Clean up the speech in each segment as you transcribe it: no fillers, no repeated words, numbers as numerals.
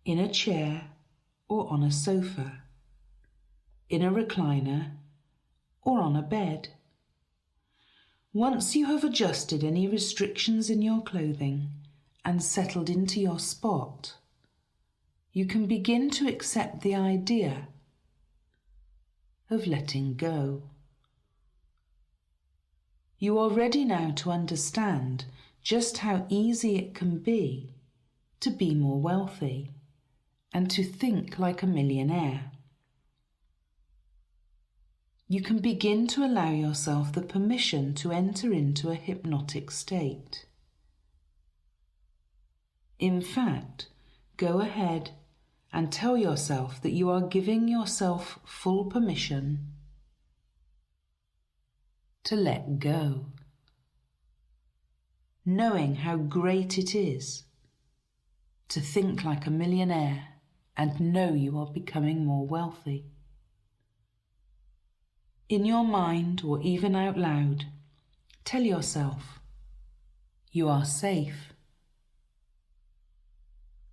in a chair or on a sofa, in a recliner or on a bed. Once you have adjusted any restrictions in your clothing and settled into your spot, you can begin to accept the idea of letting go. You are ready now to understand just how easy it can be to be more wealthy and to think like a millionaire. You can begin to allow yourself the permission to enter into a hypnotic state. In fact, go ahead and tell yourself that you are giving yourself full permission to let go, knowing how great it is to think like a millionaire and know you are becoming more wealthy. In your mind or even out loud, tell yourself, you are safe.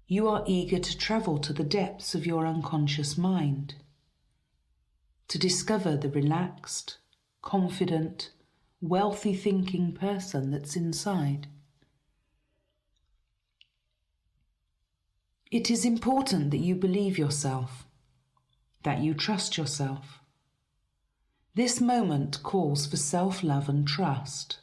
You are eager to travel to the depths of your unconscious mind, to discover the relaxed, confident, wealthy thinking person that's inside. It is important that you believe yourself, that you trust yourself. This moment calls for self-love and trust.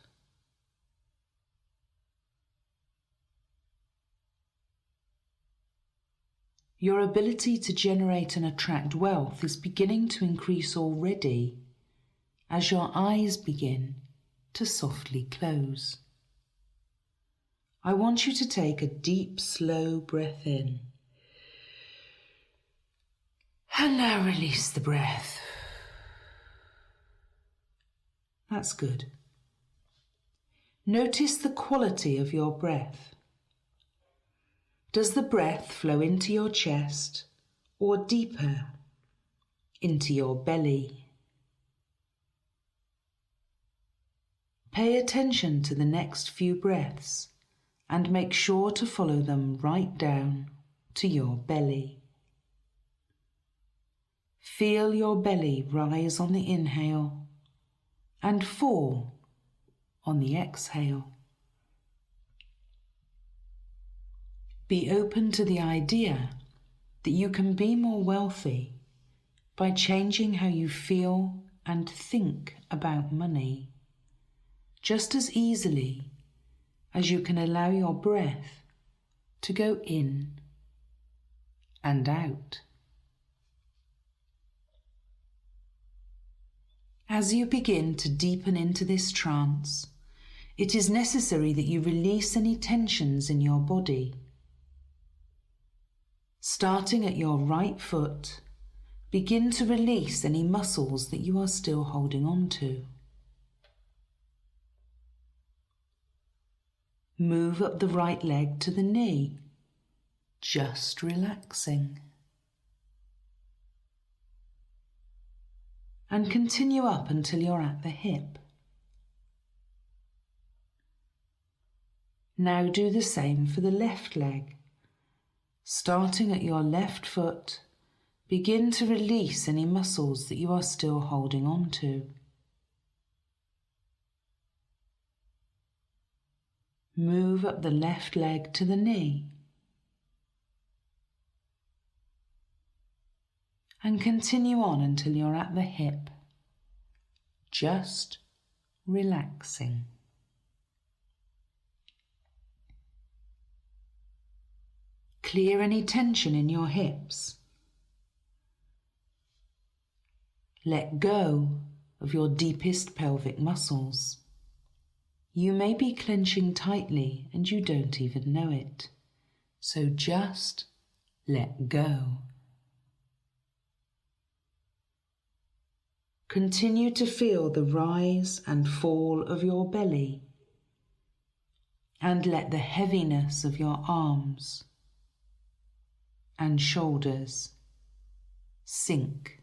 Your ability to generate and attract wealth is beginning to increase already as your eyes begin to softly close. I want you to take a deep, slow breath in. And now release the breath. That's good. Notice the quality of your breath. Does the breath flow into your chest or deeper into your belly? Pay attention to the next few breaths and make sure to follow them right down to your belly. Feel your belly rise on the inhale and fall on the exhale. Be open to the idea that you can be more wealthy by changing how you feel and think about money, just as easily as you can allow your breath to go in and out. As you begin to deepen into this trance, it is necessary that you release any tensions in your body. Starting at your right foot, begin to release any muscles that you are still holding on to. Move up the right leg to the knee, just relaxing. And continue up until you're at the hip. Now do the same for the left leg. Starting at your left foot, begin to release any muscles that you are still holding on to. Move up the left leg to the knee. And continue on until you're at the hip, just relaxing. Clear any tension in your hips. Let go of your deepest pelvic muscles. You may be clenching tightly and you don't even know it, so just let go. Continue to feel the rise and fall of your belly and let the heaviness of your arms and shoulders sink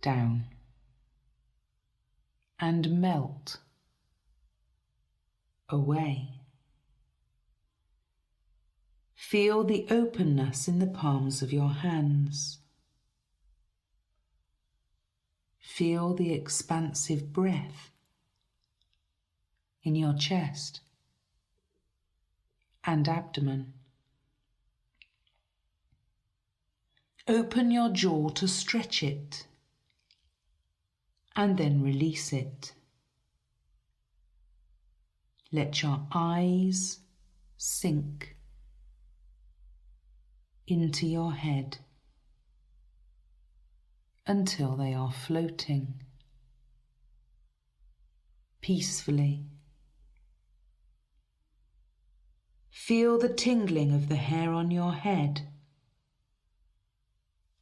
down and melt away. Feel the openness in the palms of your hands. Feel the expansive breath in your chest and abdomen. Open your jaw to stretch it and then release it. Let your eyes sink into your head until they are floating peacefully. Feel the tingling of the hair on your head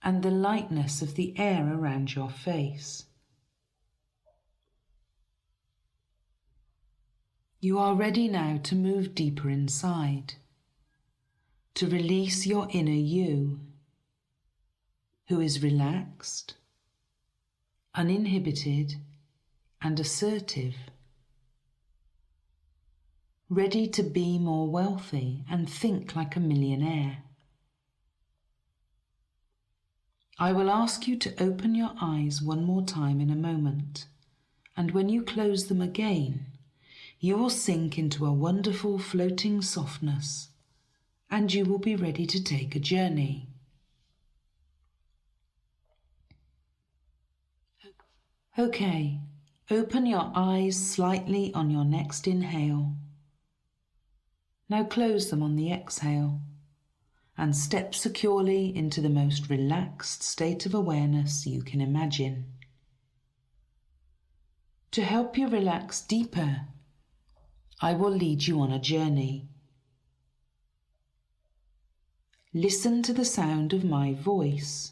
and the lightness of the air around your face. You are ready now to move deeper inside, to release your inner you, who is relaxed, uninhibited, and assertive, ready to be more wealthy and think like a millionaire. I will ask you to open your eyes one more time in a moment, and when you close them again, you will sink into a wonderful floating softness, and you will be ready to take a journey. Okay, open your eyes slightly on your next inhale. Now close them on the exhale and step securely into the most relaxed state of awareness you can imagine. To help you relax deeper, I will lead you on a journey. Listen to the sound of my voice.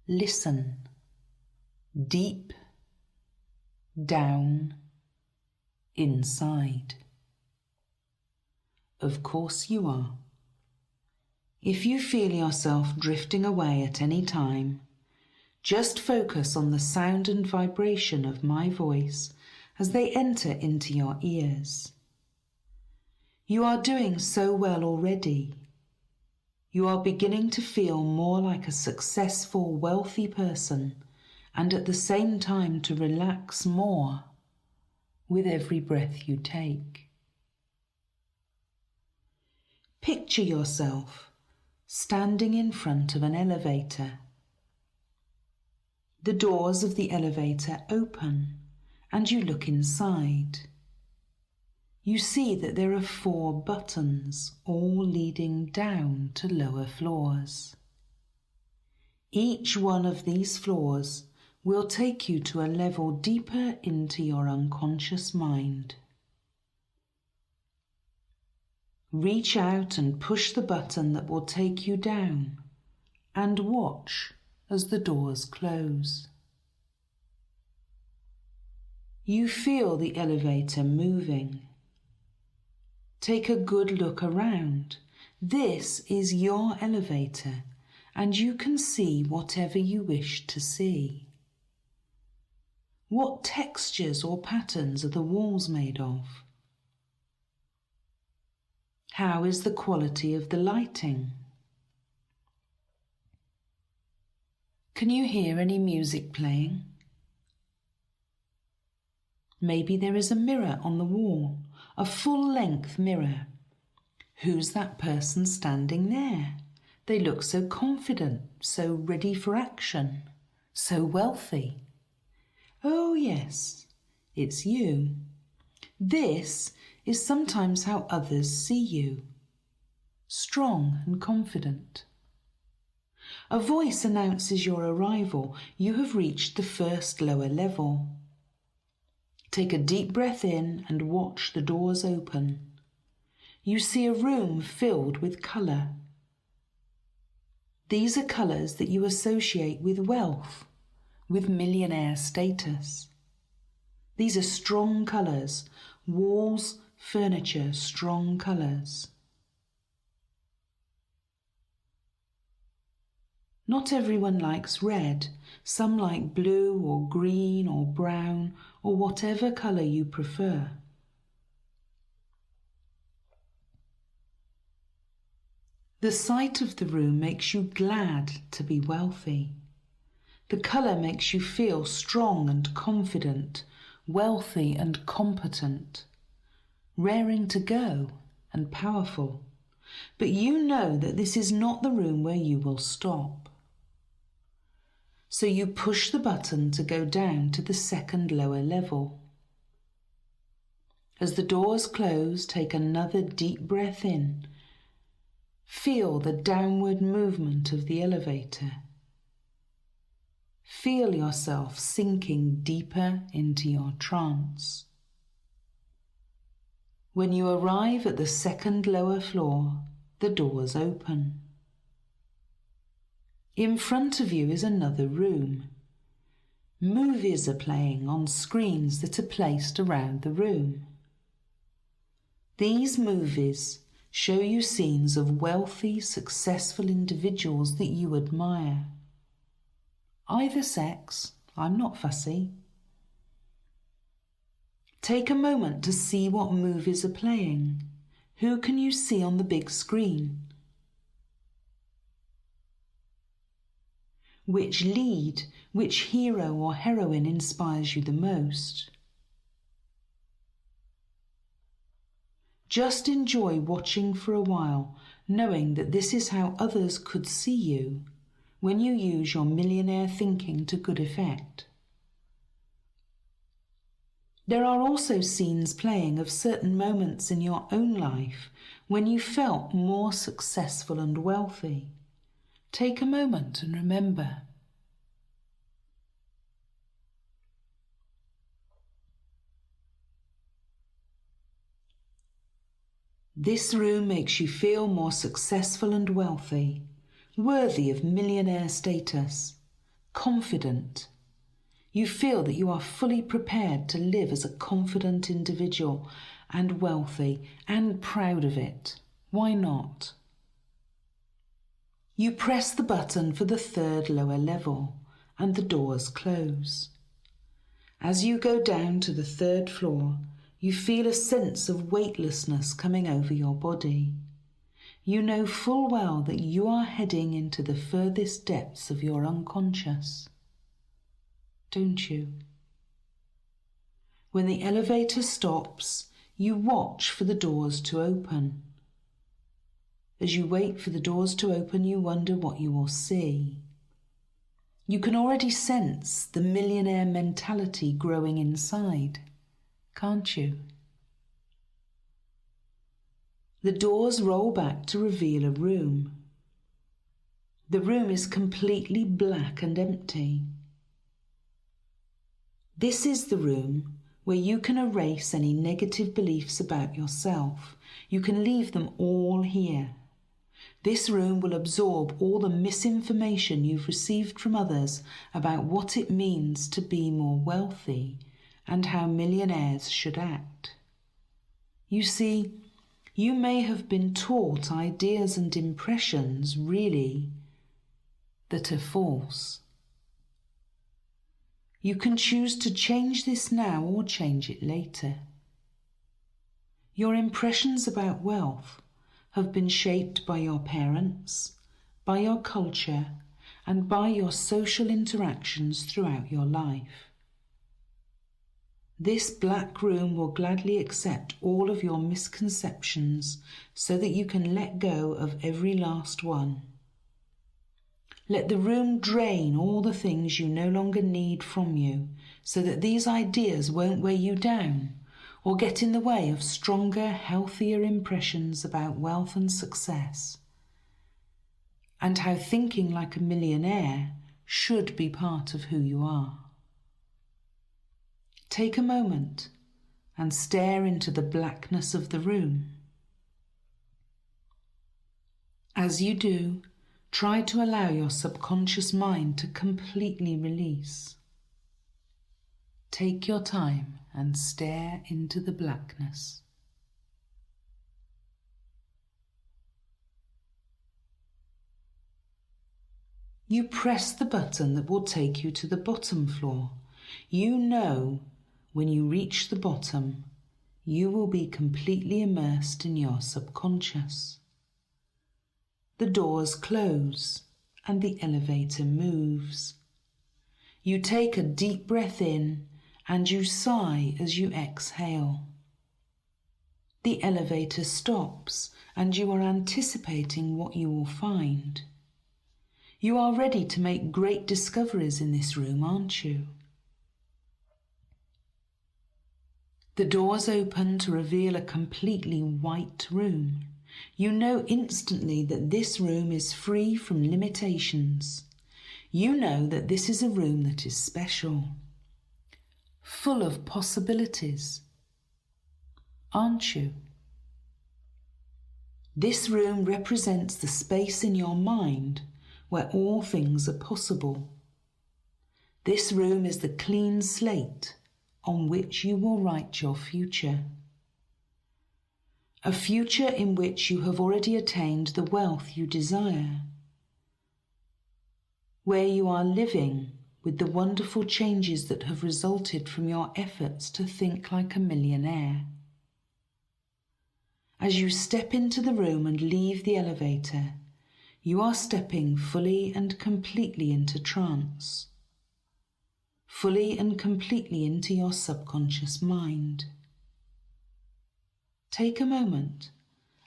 Listen. Deep down inside. Of course you are. If you feel yourself drifting away at any time, just focus on the sound and vibration of my voice as they enter into your ears. You are doing so well already. You are beginning to feel more like a successful, wealthy person, and at the same time to relax more with every breath you take. Picture yourself standing in front of an elevator. The doors of the elevator open and you look inside. You see that there are 4 buttons, all leading down to lower floors. Each one of these floors will take you to a level deeper into your unconscious mind. Reach out and push the button that will take you down, and watch as the doors close. You feel the elevator moving. Take a good look around. This is your elevator, and you can see whatever you wish to see. What textures or patterns are the walls made of? How is the quality of the lighting? Can you hear any music playing? Maybe there is a mirror on the wall, a full-length mirror. Who's that person standing there? They look so confident, so ready for action, so wealthy. Oh yes, it's you. This is sometimes how others see you. Strong and confident. A voice announces your arrival. You have reached the first lower level. Take a deep breath in and watch the doors open. You see a room filled with colour. These are colours that you associate with wealth, with millionaire status. These are strong colours, walls, furniture, strong colours. Not everyone likes red. Some like blue or green or brown or whatever colour you prefer. The sight of the room makes you glad to be wealthy. The colour makes you feel strong and confident, wealthy and competent, raring to go and powerful. But you know that this is not the room where you will stop. So you push the button to go down to the second lower level. As the doors close, take another deep breath in. Feel the downward movement of the elevator. Feel yourself sinking deeper into your trance. When you arrive at the second lower floor, the doors open. In front of you is another room. Movies are playing on screens that are placed around the room. These movies show you scenes of wealthy, successful individuals that you admire. Either sex, I'm not fussy. Take a moment to see what movies are playing. Who can you see on the big screen? Which lead, which hero or heroine inspires you the most? Just enjoy watching for a while, knowing that this is how others could see you when you use your millionaire thinking to good effect. There are also scenes playing of certain moments in your own life when you felt more successful and wealthy. Take a moment and remember. This room makes you feel more successful and wealthy, worthy of millionaire status, confident. You feel that you are fully prepared to live as a confident individual and wealthy and proud of it. Why not? You press the button for the third lower level and the doors close. As you go down to the third floor, you feel a sense of weightlessness coming over your body. You know full well that you are heading into the furthest depths of your unconscious. Don't you? When the elevator stops, you watch for the doors to open. As you wait for the doors to open, you wonder what you will see. You can already sense the millionaire mentality growing inside, can't you? The doors roll back to reveal a room. The room is completely black and empty. This is the room where you can erase any negative beliefs about yourself. You can leave them all here. This room will absorb all the misinformation you've received from others about what it means to be more wealthy and how millionaires should act. You see, you may have been taught ideas and impressions, really, that are false. You can choose to change this now or change it later. Your impressions about wealth have been shaped by your parents, by your culture, and by your social interactions throughout your life. This black room will gladly accept all of your misconceptions so that you can let go of every last one. Let the room drain all the things you no longer need from you so that these ideas won't weigh you down or get in the way of stronger, healthier impressions about wealth and success, and how thinking like a millionaire should be part of who you are. Take a moment and stare into the blackness of the room. As you do, try to allow your subconscious mind to completely release. Take your time and stare into the blackness. You press the button that will take you to the bottom floor. You know when you reach the bottom, you will be completely immersed in your subconscious. The doors close and the elevator moves. You take a deep breath in and you sigh as you exhale. The elevator stops and you are anticipating what you will find. You are ready to make great discoveries in this room, aren't you? The doors open to reveal a completely white room. You know instantly that this room is free from limitations. You know that this is a room that is special, full of possibilities, aren't you? This room represents the space in your mind where all things are possible. This room is the clean slate on which you will write your future. A future in which you have already attained the wealth you desire, where you are living with the wonderful changes that have resulted from your efforts to think like a millionaire. As you step into the room and leave the elevator, you are stepping fully and completely into trance, fully and completely into your subconscious mind. Take a moment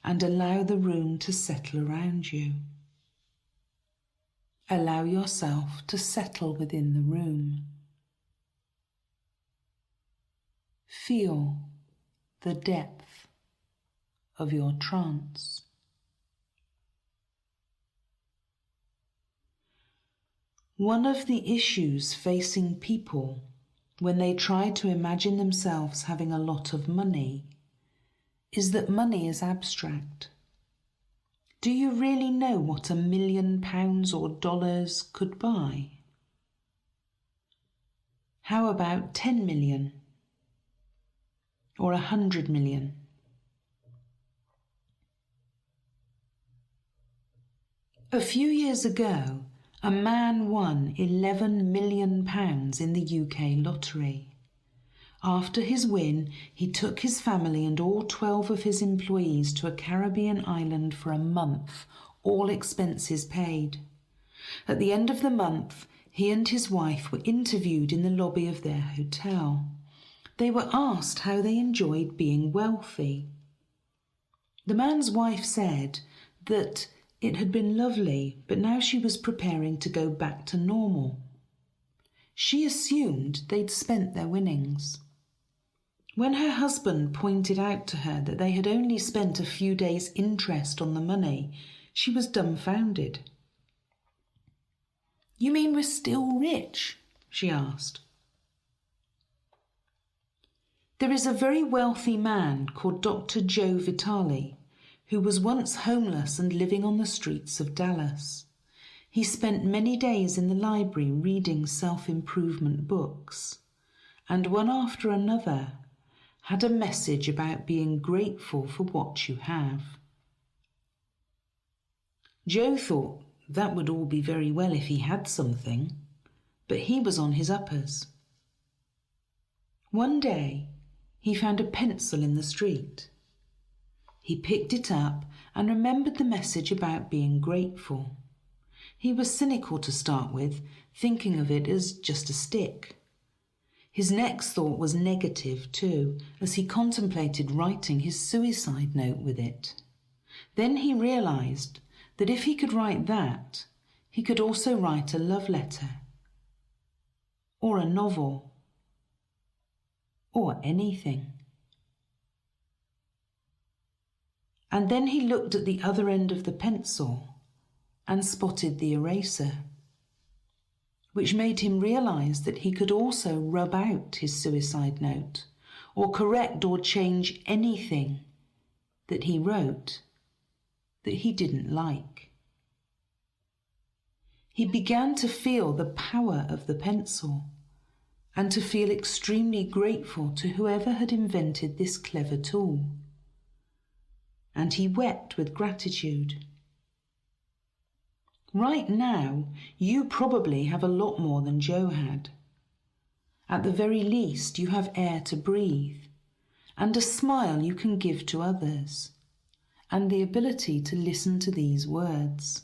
and allow the room to settle around you. Allow yourself to settle within the room. Feel the depth of your trance. One of the issues facing people when they try to imagine themselves having a lot of money is that money is abstract. Do you really know what £1 million or dollars could buy? How about 10 million or 100 million? A few years ago, a man won £11 million in the UK lottery. After his win, he took his family and all 12 of his employees to a Caribbean island for a month, all expenses paid. At the end of the month, he and his wife were interviewed in the lobby of their hotel. They were asked how they enjoyed being wealthy. The man's wife said that it had been lovely, but now she was preparing to go back to normal. She assumed they'd spent their winnings. When her husband pointed out to her that they had only spent a few days' interest on the money, she was dumbfounded. "You mean we're still rich?" she asked. There is a very wealthy man called Dr. Joe Vitale, who was once homeless and living on the streets of Dallas. He spent many days in the library reading self-improvement books, and one after another had a message about being grateful for what you have. Joe thought that would all be very well if he had something, but he was on his uppers. One day, he found a pencil in the street. He picked it up and remembered the message about being grateful. He was cynical to start with, thinking of it as just a stick. His next thought was negative too, as he contemplated writing his suicide note with it. Then he realized that if he could write that, he could also write a love letter, or a novel, or anything. And then he looked at the other end of the pencil and spotted the eraser, which made him realize that he could also rub out his suicide note, or correct or change anything that he wrote that he didn't like. He began to feel the power of the pencil and to feel extremely grateful to whoever had invented this clever tool. And he wept with gratitude. Right now, you probably have a lot more than Joe had. At the very least, you have air to breathe, and a smile you can give to others, and the ability to listen to these words.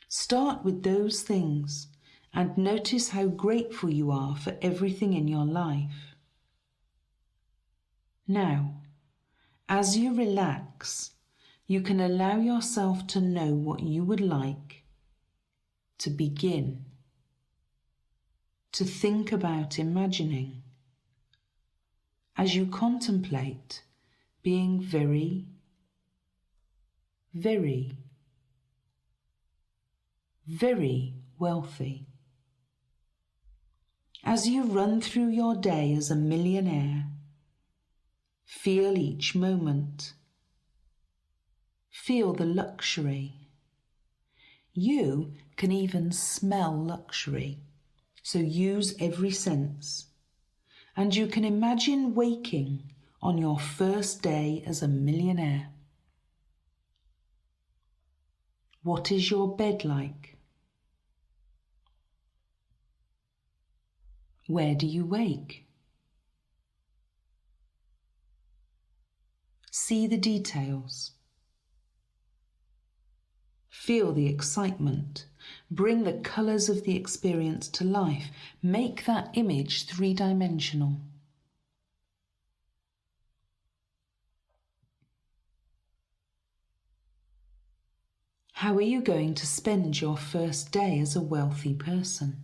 Start with those things and notice how grateful you are for everything in your life. Now, as you relax, you can allow yourself to know what you would like to begin, to think about imagining, as you contemplate being very, very, very wealthy. As you run through your day as a millionaire, feel each moment. Feel the luxury. You can even smell luxury, so use every sense. And you can imagine waking on your first day as a millionaire. What is your bed like? Where do you wake? See the details. Feel the excitement. Bring the colours of the experience to life. Make that image three-dimensional. How are you going to spend your first day as a wealthy person?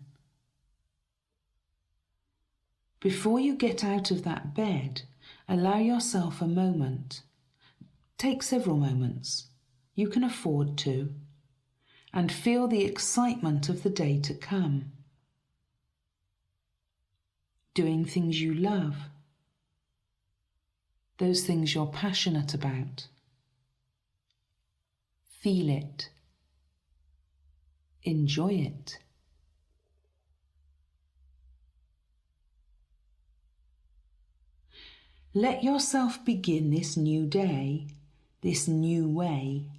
Before you get out of that bed, allow yourself a moment. Take several moments. You can afford to. And feel the excitement of the day to come. Doing things you love. Those things you're passionate about. Feel it. Enjoy it. Let yourself begin this new day, this new way,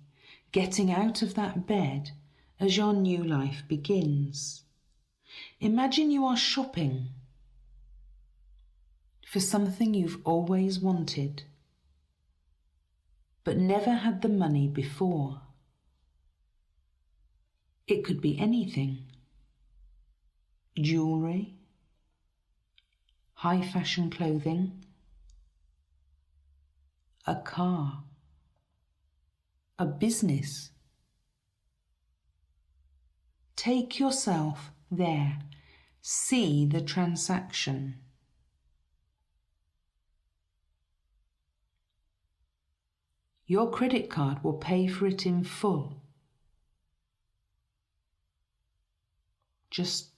getting out of that bed as your new life begins. Imagine you are shopping for something you've always wanted, but never had the money before. It could be anything. Jewellery, high fashion clothing, a car, a business. Take yourself there. See the transaction. Your credit card will pay for it in full. Just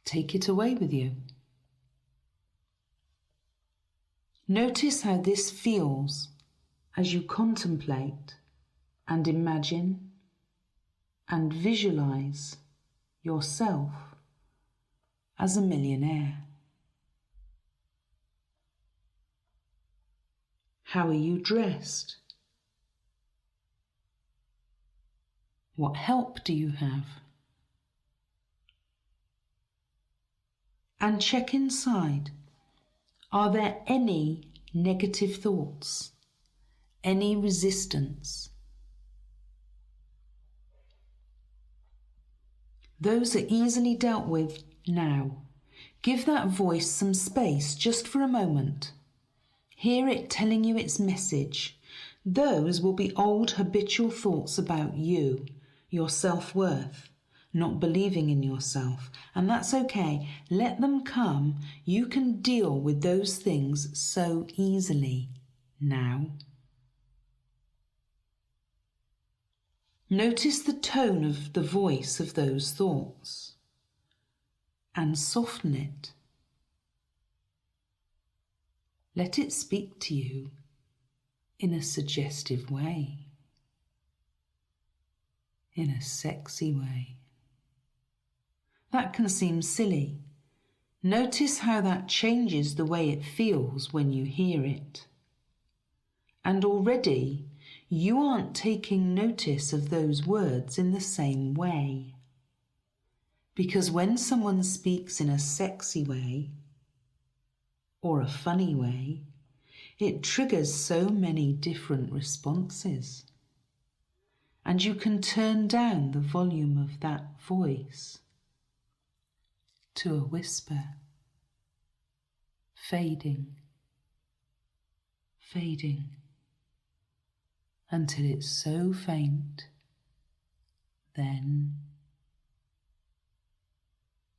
take it away with you. Notice how this feels as you contemplate and imagine and visualize yourself as a millionaire. How are you dressed? What help do you have? And check inside. Are there any negative thoughts? Any resistance? Those are easily dealt with now. Give that voice some space just for a moment. Hear it telling you its message. Those will be old habitual thoughts about you, your self-worth, not believing in yourself, and that's okay. Let them come. You can deal with those things so easily now. Notice the tone of the voice of those thoughts and soften it. Let it speak to you in a suggestive way, in a sexy way. That can seem silly. Notice how that changes the way it feels when you hear it. And already you aren't taking notice of those words in the same way. Because when someone speaks in a sexy way or a funny way, It triggers so many different responses. And you can turn down the volume of that voice to a whisper, fading, fading, until it's so faint, then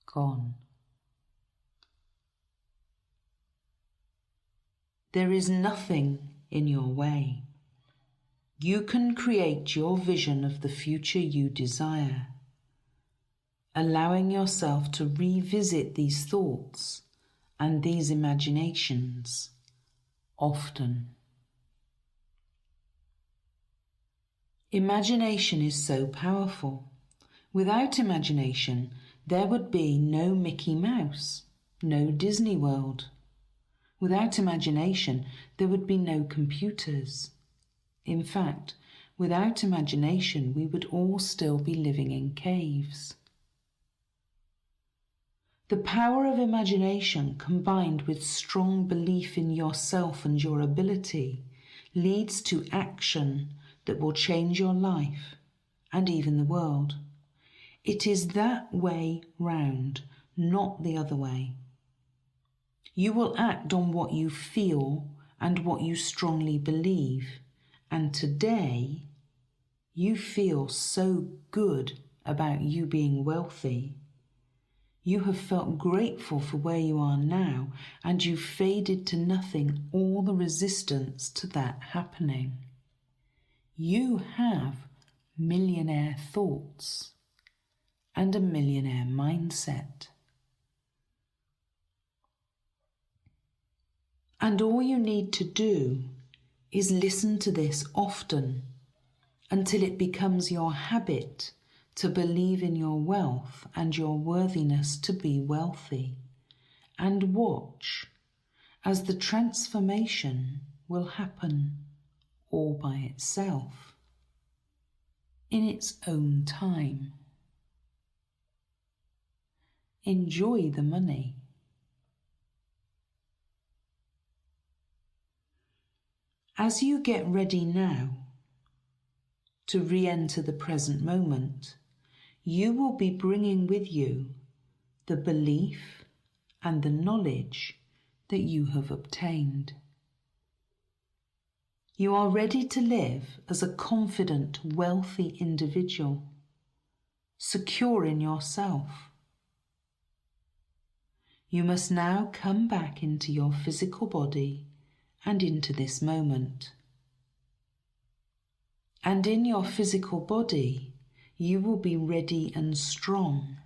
gone. There is nothing in your way. You can create your vision of the future you desire, allowing yourself to revisit these thoughts and these imaginations often. Imagination is so powerful. Without imagination, there would be no Mickey Mouse, no Disney World. Without imagination, there would be no computers. In fact, without imagination, we would all still be living in caves. The power of imagination, combined with strong belief in yourself and your ability, leads to action that will change your life and even the world. It is that way round, not the other way. You will act on what you feel and what you strongly believe. And today, you feel so good about you being wealthy. You have felt grateful for where you are now, and you've faded to nothing all the resistance to that happening. You have millionaire thoughts and a millionaire mindset. And all you need to do is listen to this often until it becomes your habit to believe in your wealth and your worthiness to be wealthy, and watch as the transformation will happen all by itself, in its own time. Enjoy the money. As you get ready now to re-enter the present moment, you will be bringing with you the belief and the knowledge that you have obtained. You are ready to live as a confident, wealthy individual, secure in yourself. You must now come back into your physical body and into this moment. And in your physical body, you will be ready and strong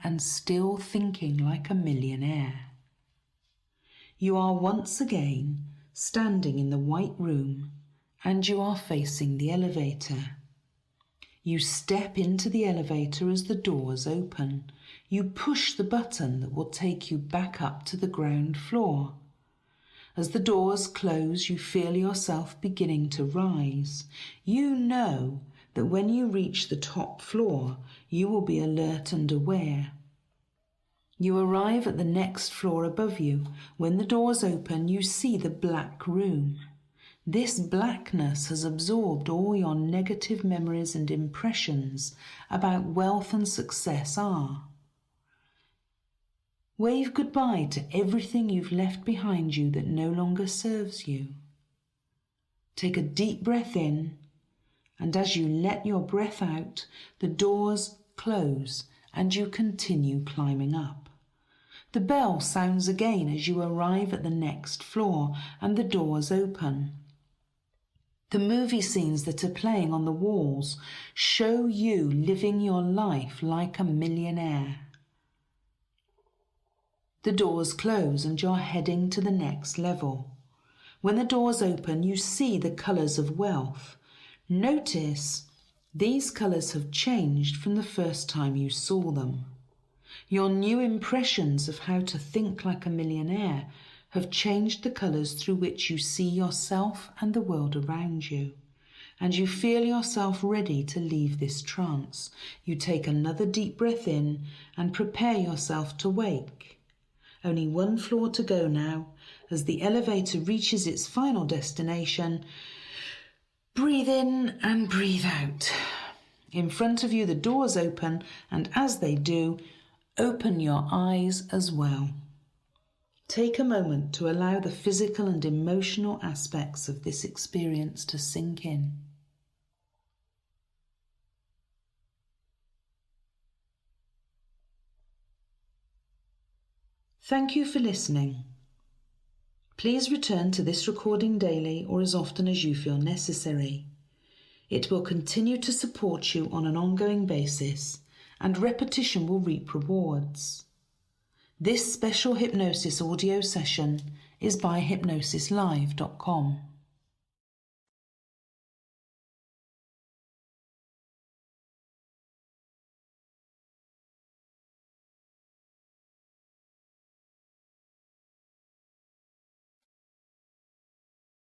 and still thinking like a millionaire. You are once again standing in the white room and you are facing the elevator. You step into the elevator as the doors open. You push the button that will take you back up to the ground floor. As the doors close, you feel yourself beginning to rise. You know that when you reach the top floor, you will be alert and aware. You arrive at the next floor above you. When the doors open, you see the black room. This blackness has absorbed all your negative memories and impressions about wealth and success are. Wave goodbye to everything you've left behind you that no longer serves you. Take a deep breath in, and as you let your breath out, the doors close and you continue climbing up. The bell sounds again as you arrive at the next floor and the doors open. The movie scenes that are playing on the walls show you living your life like a millionaire. The doors close and you're heading to the next level. When the doors open, you see the colours of wealth. Notice these colours have changed from the first time you saw them. Your new impressions of how to think like a millionaire have changed the colours through which you see yourself and the world around you. And you feel yourself ready to leave this trance. You take another deep breath in and prepare yourself to wake. Only one floor to go now, As the elevator reaches its final destination, breathe in and breathe out. In front of you, the doors open, and as they do, open your eyes as well. Take a moment to allow the physical and emotional aspects of this experience to sink in. Thank you for listening. Please return to this recording daily or as often as you feel necessary. It will continue to support you on an ongoing basis, and repetition will reap rewards. This special hypnosis audio session is by hypnosislive.com.